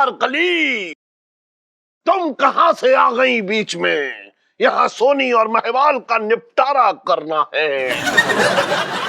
अनारकली, तुम कहां से आ गई बीच में? यहाँ सोनी और महवाल का निपटारा करना है।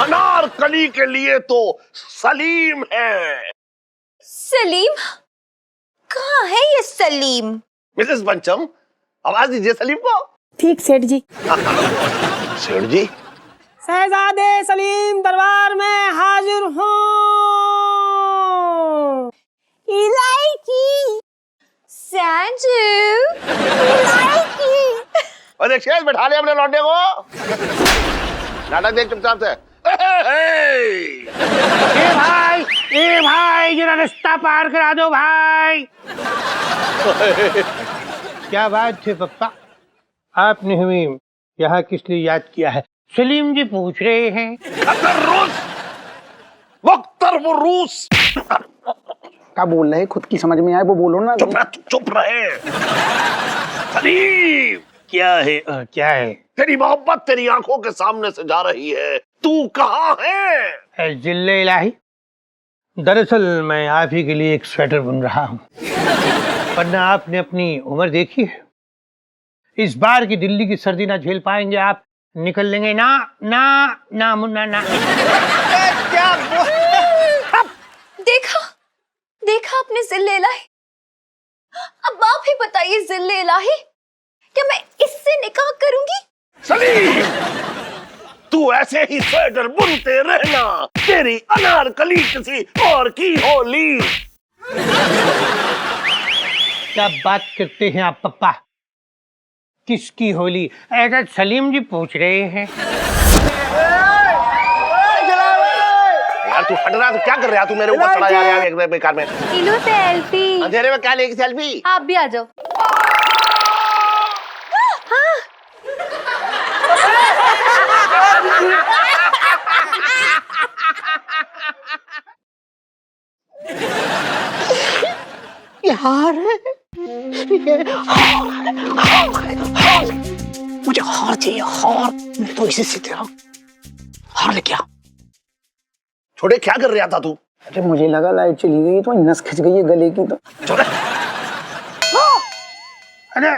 अनारकली के लिए तो सलीम है। सलीम? कहाँ है ये सलीम? मिसेस पंचम, आवाज दीजिए सलीम को। ठीक सेठ जी। सेठ जी? शहजादे सलीम दरबार में हाजिर हूँ। इलायची। संजू। इलायची। और एक शेष बैठा लिया अपने लौंडे को। नाटक देख चुपचाप से। ए भाई जरा रास्ता पार करा दो भाई। क्या बात है पप्पा, आपने हमें यहाँ किस लिए याद किया है? सलीम जी पूछ रहे हैं। मुख्तर वो रूस। क्या बोल रहे, खुद की समझ में आए वो बोलो ना। चुप रहे। सलीम, क्या है? क्या है? तेरी मोहब्बत तेरी आंखों के सामने से जा रही है, तू कहाँ है? जिल्ले इलाही, दरअसल मैं आप ही के लिए एक स्वेटर बुन रहा हूँ। वरना आपने अपनी उम्र देखी है, इस बार की दिल्ली की सर्दी ना झेल पाएंगे आप, निकल लेंगे ना ना ना मुन्ना ना। क्या देखा देखा आपने जिल्ले इलाही। अब आप ही बताइए जिल्ले इलाही, क्या मैं इससे निकाह करूंगी? सलीम, तू ऐसे ही स्वेटर बुनते रहना, तेरी अनारकली किसी और की होली। क्या बात करते हैं आप पप्पा, किसकी होली? ऐसा सलीम जी पूछ रहे हैं। यार तू हट रहा, तू क्या कर रहा है? तू मेरे ऊपर चढ़ा जा रहा है एक बेकार में। Kilo selfie. अंधेरे में क्या लेगी सेल्फी? आप भी आ जाओ। यार मुझे हार चाहिए, हार। मैं तो इसी से तेरा हार लेके आ। छोटे क्या कर रहा था तू? अरे मुझे लगा लाइट चली गई तो नस खिंच गई है गले की। तो अरे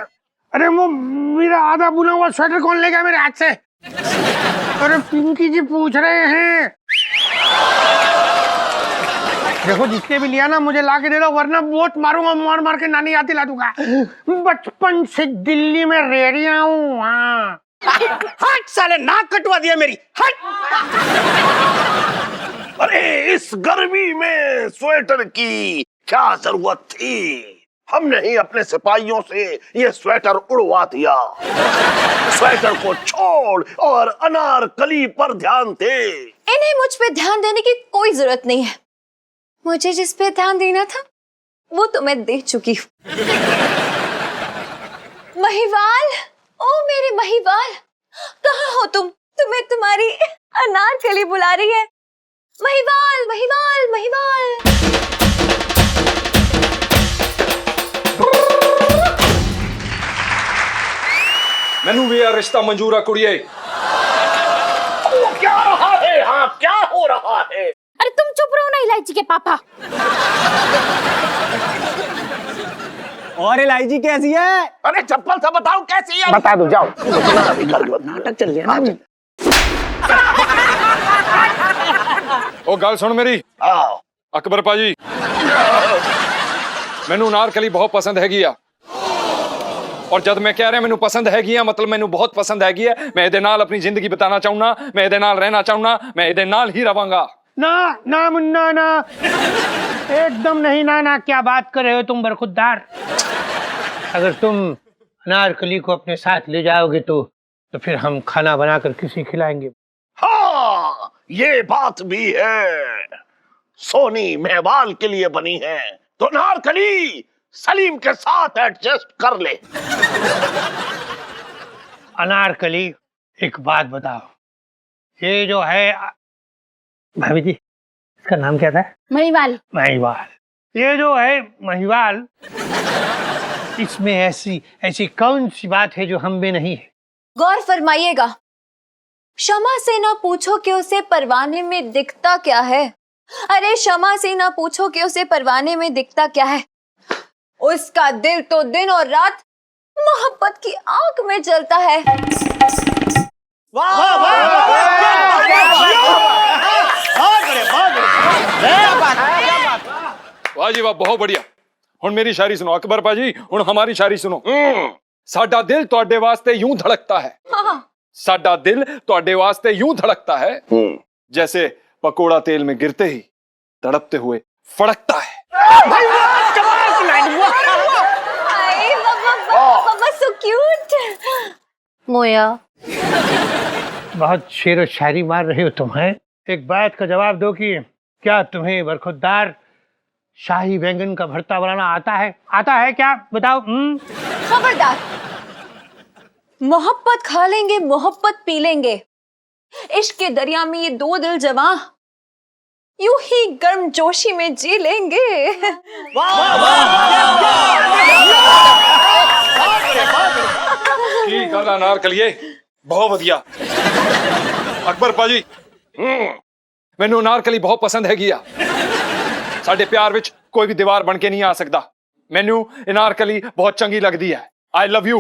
अरे वो मेरा आधा बुना हुआ स्वेटर कौन ले गया मेरे हाथ से? अरे पिंकी जी पूछ रहे हैं। देखो जिसने भी लिया ना मुझे ला के दे दो, वरना वोट मारूंगा, मार मार के नानी याद दिला दूंगा। बचपन से दिल्ली में रह रहा हूँ। हाँ हट साले, नाक कटवा दिया मेरी। हट। अरे इस गर्मी में स्वेटर की क्या जरूरत थी? हमने ही अपने सिपाहियों से ये स्वेटर उड़वा दिया। स्वेटर को छोड़ और अनारकली पर ध्यान दे। इन्हें मुझ पे ध्यान देने की कोई जरूरत नहीं है। मुझे जिस पे ध्यान देना था वो तो मैं दे चुकी हूँ। महिवाल, ओ मेरे महिवाल, कहाँ हो तुम? तुम्हें तुम्हारी अनारकली बुला रही है। महिवाल महिवाल महिवाल। मैनू भी यार रिश्ता मंजूर है कुड़िए। क्या रहा है? हाँ क्या हो रहा है? अरे तुम चुप रहो ना इलायची के पापा। और इलायची कैसी है? अरे चप्पल से बताओ कैसी है? बता दो जाओ। नाटक चल रहा है ना। ओ गल सुन मेरी अकबर पाजी, मैनू अनारकली बहुत पसंद हैगी आ। और जब मैं कह रहा मैनू पसंद हैगी आ, मतलब मैनू बहुत पसंद हैगी है। मैं इहदे नाल अपनी जिंदगी बिताना चाहूना, मैं इहदे नाल रहना चाहूना, मैं इहदे नाल ही रवांगा। ना ना मुन्ना ना, एकदम नहीं। ना ना, क्या बात कर रहे हो तुम बरखुरदार? अगर तुम अनारकली को अपने साथ ले जाओगे तो फिर हम खाना बनाकर किसी खिलाएंगे। हाँ ये बात भी है। सोनी महवाल के लिए बनी है तो अनारकली सलीम के साथ एडजस्ट कर ले। अनारकली एक बात बताओ, ये जो है भाभी जी, इसका नाम क्या था? महिवाल। महिवाल। ये जो है महिवाल, इसमें ऐसी ऐसी कौन सी बात है जो हम में नहीं है? गौर फरमाइएगा। शमा से ना पूछो कि उसे परवाने में दिखता क्या है। अरे शमा से ना पूछो कि उसे परवाने में दिखता क्या है। उसका दिल तो दिन और रात मोहब्बत की आग में जलता है। वाह जी वाह, बहुत बढ़िया। हुण मेरी शायरी सुनो अकबर पाजी, हुण हमारी शायरी सुनो। साडा दिल तुहाडे वास्ते यूं धड़कता है, साडा दिल तुहाडे वास्ते यूं धड़कता है, जैसे पकोड़ा तेल में गिरते ही तड़पते हुए फड़कता है। So cute. मोया, बहुत शेर व शायरी मार रहे हो तुम, हैं? एक बात का जवाब दो कि क्या तुम्हें बरखुरदार शाही बैंगन का भरता बनाना आता है? आता है क्या? बताओ। खबरदार। मोहब्बत खा लेंगे, मोहब्बत पी लेंगे। इश्क के दरिया में ये दो दिल जवां यूं ही गर्म जोशी में जी लेंगे। ठीक है अनारकलिए, बहुत बढ़िया। अकबर पाजी, मैनू अनारकली बहुत पसंद हैगी आ। साडे प्यार विच कोई भी दीवार बन के नहीं आ सकता। मैनू अनारकली बहुत चंगी लगती है। I love you.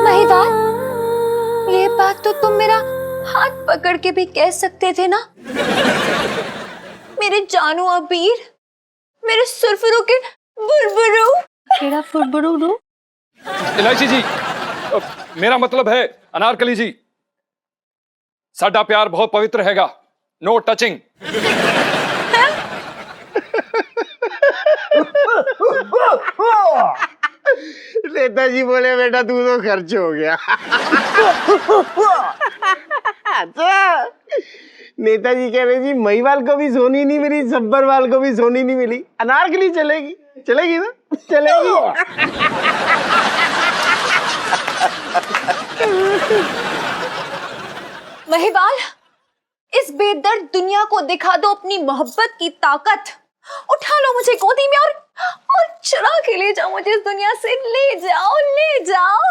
महिवाल, ये बात तो तुम मेरा हाथ पकड़ के भी कह सकते थे ना। मेरे जानू अबीर, मेरे सुरफुरु के बुरबुरु। मेरा फुरबुरु दो। इलायची जी, मेरा मतलब है अनारकली जी, साडा प्यार बहुत पवित्र हैगा। No touching. नेताजी बोले बेटा तू तो खर्च हो गया। अच्छा, नेताजी कह रहे जी महिवाल को भी सोनी नहीं मिली, सब्बरवाल को भी सोनी नहीं मिली, अनारकली चलेगी। चलेगी ना? चलेगी। महिवाल, इस बेदर्द दुनिया को दिखा दो अपनी मोहब्बत की ताकत। उठा लो मुझे गोदी में और चुरा के ले जाओ मुझे इस दुनिया से। ले जाओ, ले जाओ।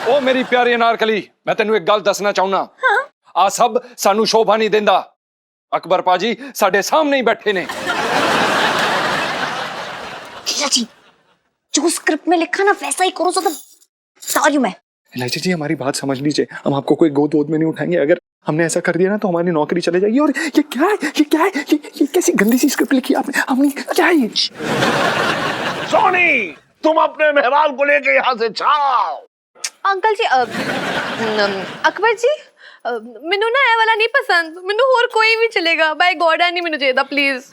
ओ मेरी प्यारी अनारकली, मैं तेनू एक गल दसना चाहना। आ सब सानू शोभा नहीं देंदा। अकबर पाजी साडे सामने ही बैठे ने। जी, जो स्क्रिप्ट में लिखा ना वैसा ही करो। तो सॉरी मैं। इलायची जी, हमारी बात समझ लीजिए, हम आपको कोई गोद वोद में नहीं उठाएंगे। अगर हमने ऐसा कर दिया ना तो हमारी नौकरी चले जाएगी। और ये क्या है, ये क्या है, ये कैसी गंदी सी स्क्रिप्ट लिखी आपने? हमने क्या है ये? सोनी, तुम अपने मेहमान को लेके यहाँ से जाओ। अंकल जी, अकबर जी, मैनू ना ये वाला नहीं पसंद। मैनू और कोई भी चलेगा। बाय गॉड नहीं मैनू चाहिए प्लीज।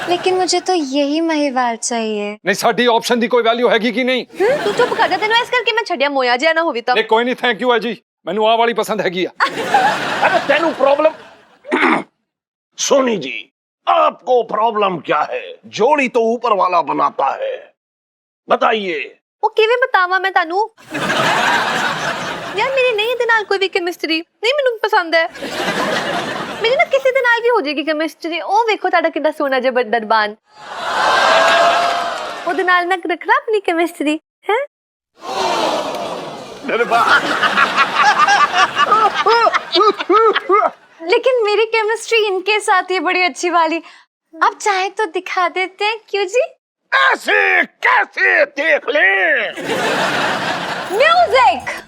लेकिन मुझे तो यही महिवाल चाहिए। नहीं, साडी ऑप्शन दी कोई वैल्यू हैगी कि नहीं? तू चुप कर जा, तेनू इस करके मैं छड़िया मोया जिया ना होवी तब। नहीं कोई नहीं, थैंक यू है जी, मैनू आ वाली पसंद हैगी। अरे तेनू प्रॉब्लम। सोनी जी, आपको प्रॉब्लम क्या है? जोड़ी तो ऊपर वाला बनाता है, बताइए। वो किवें बतावा मैं तानू? यार मेरी नहीं दे नाल कोई भी केमिस्ट्री नहीं मैनू पसंद है। मेरी ना किसी दे नाल भी हो जाएगी केमिस्ट्री। ओ देखो ताड़ा कितना सोना जे दरबान, ओदे नाल ना रखना अपनी केमिस्ट्री है। लेकिन मेरी केमिस्ट्री इनके साथ ही बड़ी अच्छी वाली। अब चाहे तो दिखा देते हैं, क्यों जी? ऐसे कैसे देख ले। म्यूजिक।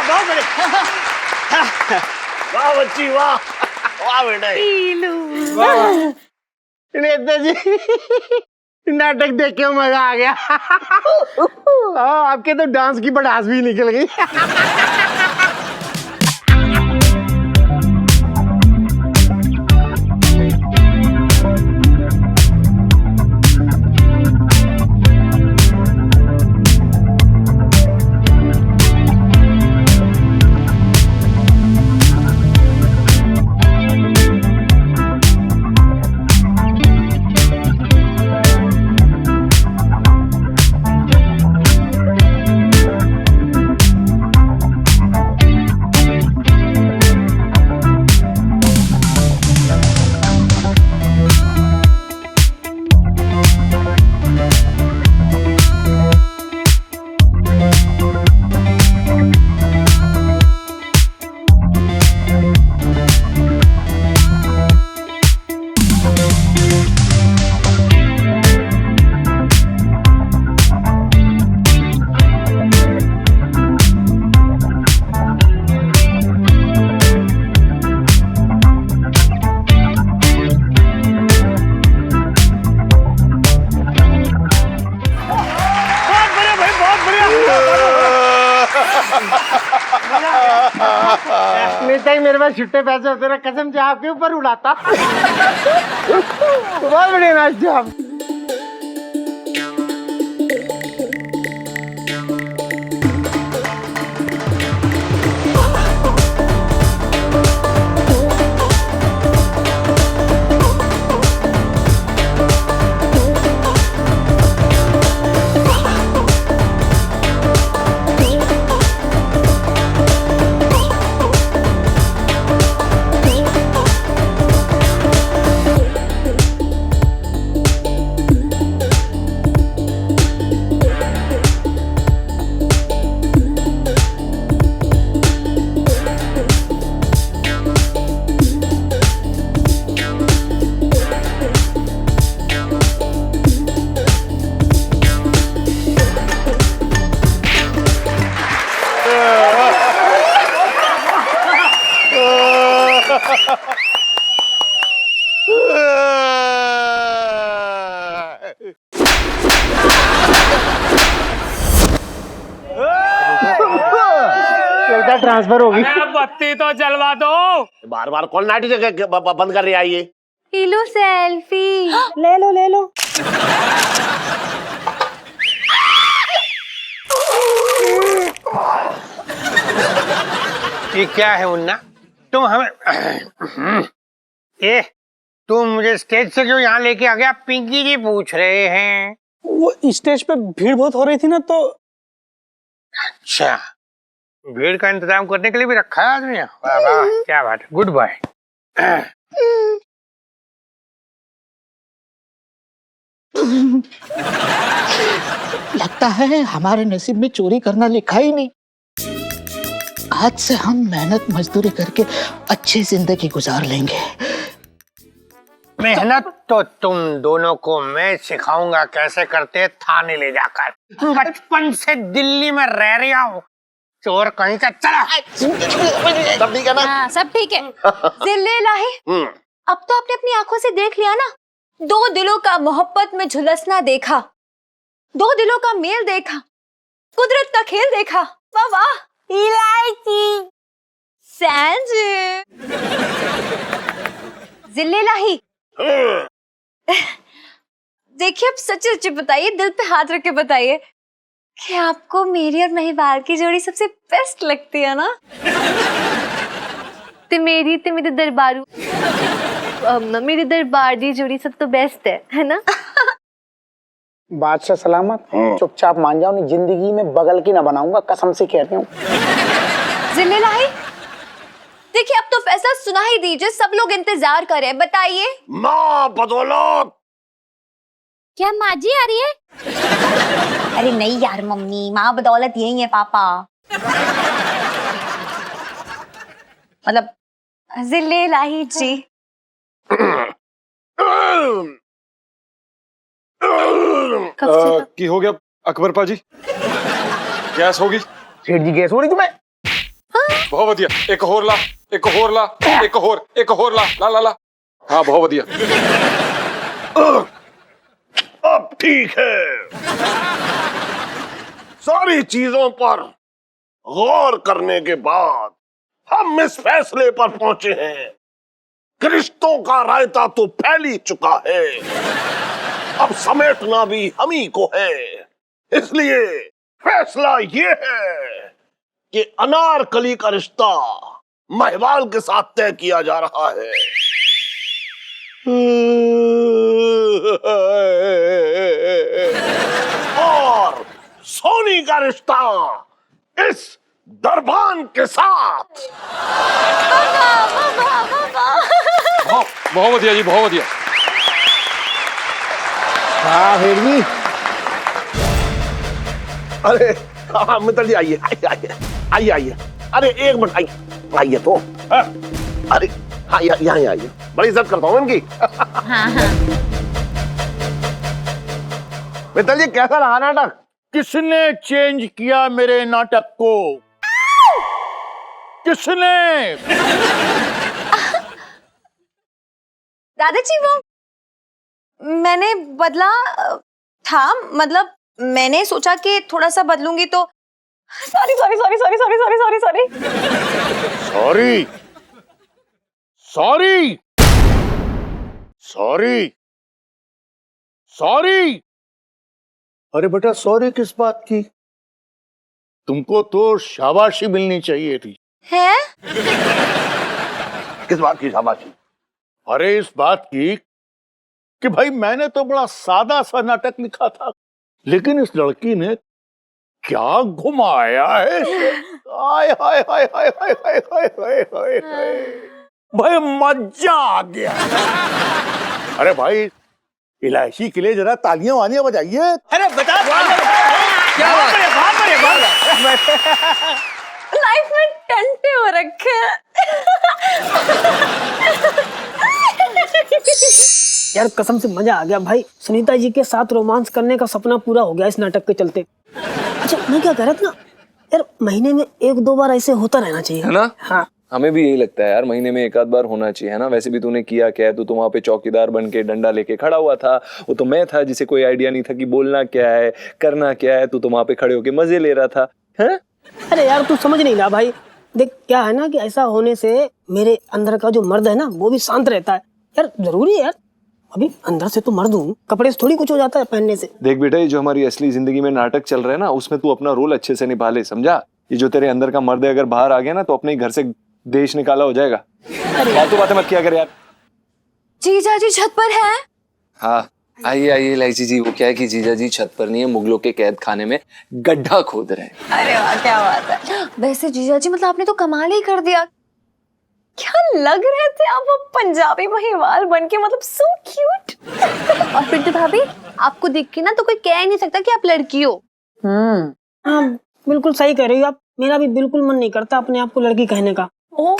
बहुत बढ़िया। वाह बच्ची वाह, वाह बेटा। नेता जी नाटक देख के मजा आ गया। आपके तो डांस की पटास भी निकल गई। नेता ही मेरे पास छुट्टे पैसे होते ना, कसम से आपके ऊपर उड़ाता। बहुत बढ़िया नाचते आप। लगता है ट्रांसफर होगी। बत्ती तो जलवा दो। बार बार कौन नाटी जगह बंद कर रही है ये? लो सेल्फी। ले लो ले लो। ये क्या है मुन्ना, तुम हमें ए तुम मुझे स्टेज से क्यों यहाँ लेके आ गया? पिंकी जी पूछ रहे हैं। वो स्टेज पे भीड़ बहुत हो रही थी ना, तो अच्छा, भीड़ का इंतजाम करने के लिए भी रखा है आदमी यहाँ। वाह वाह, क्या बात है, गुड बॉय। लगता है हमारे नसीब में चोरी करना लिखा ही नहीं। आज से हम मेहनत मजदूरी करके अच्छी जिंदगी गुजार लेंगे। मेहनत तो तुम दोनों को मैं सिखाऊंगा कैसे करते, थाने ले जाकर। बचपन से दिल्ली में रह रहा हूँ, चोर कहीं का। चला सब ठीक है ना? हाँ सब ठीक है। जिले लाही, अब तो आपने अपनी आंखों से देख लिया ना, दो दिलों का मोहब्बत में झुलसना देखा, दो दिलों का मेल देखा, कुदरत का खेल देखा। वाह वाह। इलायची सैंज जिले लाही, देखिए अब सच सच बताइए, दिल पे हाथ रख के बताइए कि आपको मेरी और महिवाल की जोड़ी सबसे बेस्ट लगती है ना? ते मेरी दरबारू मेरी दरबार दी जोड़ी सब तो बेस्ट है ना? बादशाह सलामत, चुपचाप मान जाओ, नहीं जिंदगी में बगल की ना बनाऊंगा, कसम से कह रही हूँ। जिले लाही, देखिए अब तो फैसला सुना ही दीजिए, सब लोग इंतजार कर रहे हैं, बताइए। माँ बदौलत। क्या माँ जी आ रही है? अरे नहीं यार मम्मी, माँ बदौलत यही है पापा। मतलब जिले लाही जी। की हो गया अकबर पाजी? गैस होगी? सेठ जी गैस हो रही तुम्हें? बहुत बढ़िया, एक होर ला, एक होर ला, एक होर ला, ला ला ला। हाँ बहुत बढ़िया। अब ठीक है। सारी चीजों पर गौर करने के बाद हम इस फैसले पर पहुंचे हैं कि रिश्तों का रायता तो फैल ही चुका है, अब समेटना भी हम ही को है। इसलिए फैसला ये है कि अनारकली का रिश्ता महिवाल के साथ तय किया जा रहा है। और सोनी का रिश्ता इस दरबान के साथ। बहुत बढ़िया जी, बहुत बढ़िया। हाँ फिर भी अरे हाँ मित्र जी, आइए आइए आइए आइए आइए। अरे एक मिनट, आइए आइए तो। अरे हाँ यहाँ आइए, बड़ी इज्जत करता हूँ इनकी। मित्र जी कैसा रहा नाटक? किसने चेंज किया मेरे नाटक को? किसने? दादाजी वो मैंने बदला था, मतलब मैंने सोचा कि थोड़ा सा बदलूंगी तो sorry sorry sorry sorry sorry sorry sorry sorry sorry sorry sorry. अरे बेटा सॉरी किस बात की? तुमको तो शाबाशी मिलनी चाहिए थी। है? किस बात की शाबाशी? अरे इस बात की कि भाई मैंने तो बड़ा सादा सा नाटक लिखा था, लेकिन इस लड़की ने क्या घुमाया है इसे। हाय हाय हाय हाय हाय हाय हाय हाय हाय हाय। भाई मजा आ गया। अरे भाई इलायची के लिए जरा तालियां वालियां बजाइए। अरे बता क्या लाइफ में टंटे हो रखे हैं। यार कसम से मजा आ गया भाई, सुनीता जी के साथ रोमांस करने का सपना पूरा हो गया इस नाटक के चलते। अच्छा मैं क्या कह रहा था ना यार, महीने में 1-2 बार ऐसे होता रहना चाहिए, है ना? हाँ हमें भी यही लगता है यार, महीने में 1 आध बार होना चाहिए, है ना? वैसे भी तूने किया क्या है? तू तो वहां पे चौकीदार बन के डंडा लेके खड़ा हुआ था, वो तो मैं था जिसे कोई आइडिया नहीं था कि बोलना क्या है, करना क्या है। तू तो वहां पे खड़े होके मजे ले रहा था, है? अरे यार तू समझ नहीं रहा भाई, देख क्या है ना कि ऐसा होने से मेरे अंदर का जो मर्द है ना वो भी शांत रहता है। यार जरूरी है यार, अभी अंदर से तो मर्द हूँ, कपड़े से थोड़ी कुछ हो जाता है पहनने से। देख बेटा, ये जो हमारी असली जिंदगी में नाटक चल रहा है ना, उसमें तू अपना रोल अच्छे से निभा ले, समझा? ये जो तेरे अंदर का मर्द है अगर बाहर आ गया ना तो अपने ही घर से देश निकाला हो जाएगा। फालतू बातें मत किया कर यार। जीजा जी छत पर है? हाँ आइए आइए इलायची जी। वो क्या है कि जीजा जी छत पर नहीं है, मुगलों के कैद खाने में गड्ढा खोद रहे हैं। अरे वाह क्या बात है। वैसे जीजा जी मतलब आपने तो कमाल ही कर दिया, क्या लग रहे थे आप वो पंजाबी महिवाल बनके, मतलब सो क्यूट। और पिंटू भाभी आपको देख के ना तो कोई कह नहीं सकता कि आप लड़की हो। हाँ बिल्कुल सही कह रही हो आप, मेरा भी बिल्कुल मन नहीं करता अपने आप को लड़की कहने का। ओ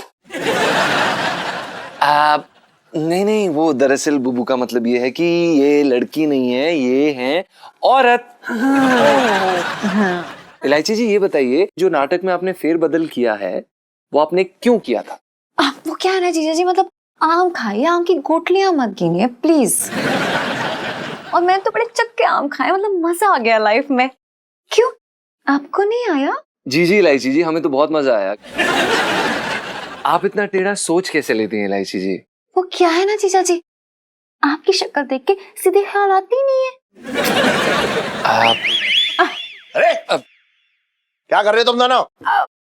नहीं नहीं, वो दरअसल बुबू का मतलब ये है कि ये लड़की नहीं है, ये है औरत। इलायची जी ये बताइए, जो नाटक में आपने फेरबदल किया है वो आपने क्यों किया था? वो क्या है ना जीजा जी, मतलब आम खाइए, आम की गोटलियां मत गिनिए प्लीज। और मैंने तो बड़े चक्के आम खाए, मतलब मजा आ गया लाइफ में। क्यों आपको नहीं आया? जी जी इलायची जी, हमें तो बहुत मजा आया। आप इतना टेढ़ा सोच कैसे लेती हैं इलायची जी? वो क्या है ना जीजा जी, आपकी शक्ल देख के सीधे ख्याल आती नहीं है। आप अरे क्या कर रहे हो तुम दोनों?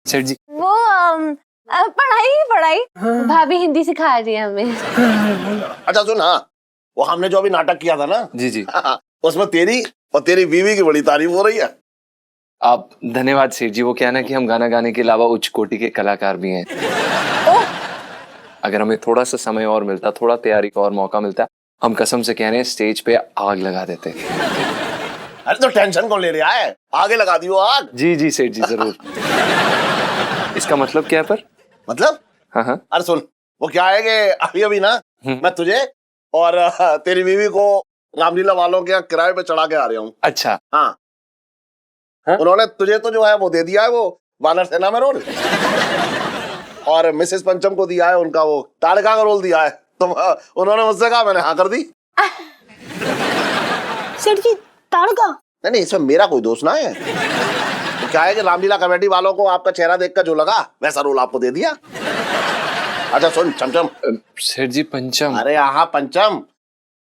सेठ जी वो पढ़ाई भाभी हिंदी सिखा रही है हमें। अच्छा सुन, हाँ वो हमने जो अभी नाटक किया था ना, जी जी, उसमें तेरी और तेरी बीवी की बड़ी तारीफ हो रही है। आप धन्यवाद सेठ जी। वो क्या है ना कि हम गाना गाने के अलावा उच्च कोटि के कलाकार भी हैं। अगर हमें थोड़ा सा समय और मिलता, थोड़ा तैयारी का और मौका मिलता, हम कसम से कह रहे हैं स्टेज पे आग लगा देते। अरे तो टेंशन कौन ले रहा है, आगे लगा दियो आग। जी जी सेठ जी जरूर। इसका मतलब क्या है पर? मतलब? हाँ हाँ। अरे सुन, वो क्या है कि अभी अभी ना मैं तुझे और तेरी बीवी को रामलीला वालों के यहाँ किराए पे चढ़ा के आ रहा हूँ। अच्छा हाँ, उन्होंने तुझे तो जो है वो दे दिया है, वो वानर सेना में रोल, और मिसेस पंचम को दिया है उनका वो ताड़का का रोल दिया है, तो उन्होंने मुझसे कहा, मैंने हाँ कर दी। सेठ जी ताड़का? नहीं, इसमें मेरा कोई दोष ना है। तो क्या है कि रामलीला कमेटी वालों को आपका चेहरा देखकर जो लगा वैसा रोल आपको दे दिया। अच्छा सुन चमचम। सेठ जी पंचम। अरे हाँ पंचम,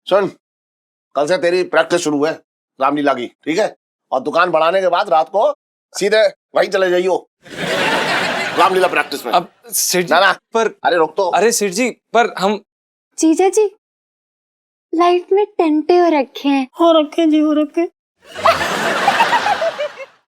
सुन, कल से तेरी प्रैक्टिस शुरू है रामलीला की, ठीक है? और दुकान बढ़ाने के बाद रात को सीधे वहीं चले जाइयो रामलीला प्रैक्टिस में। अब सेठ जी ना पर, अरे रोक तो। अरे सेठ जी पर हम, जीजा जी लाइफ में टेंटे हो रखे हैं। हो रखे जी, हो रखे।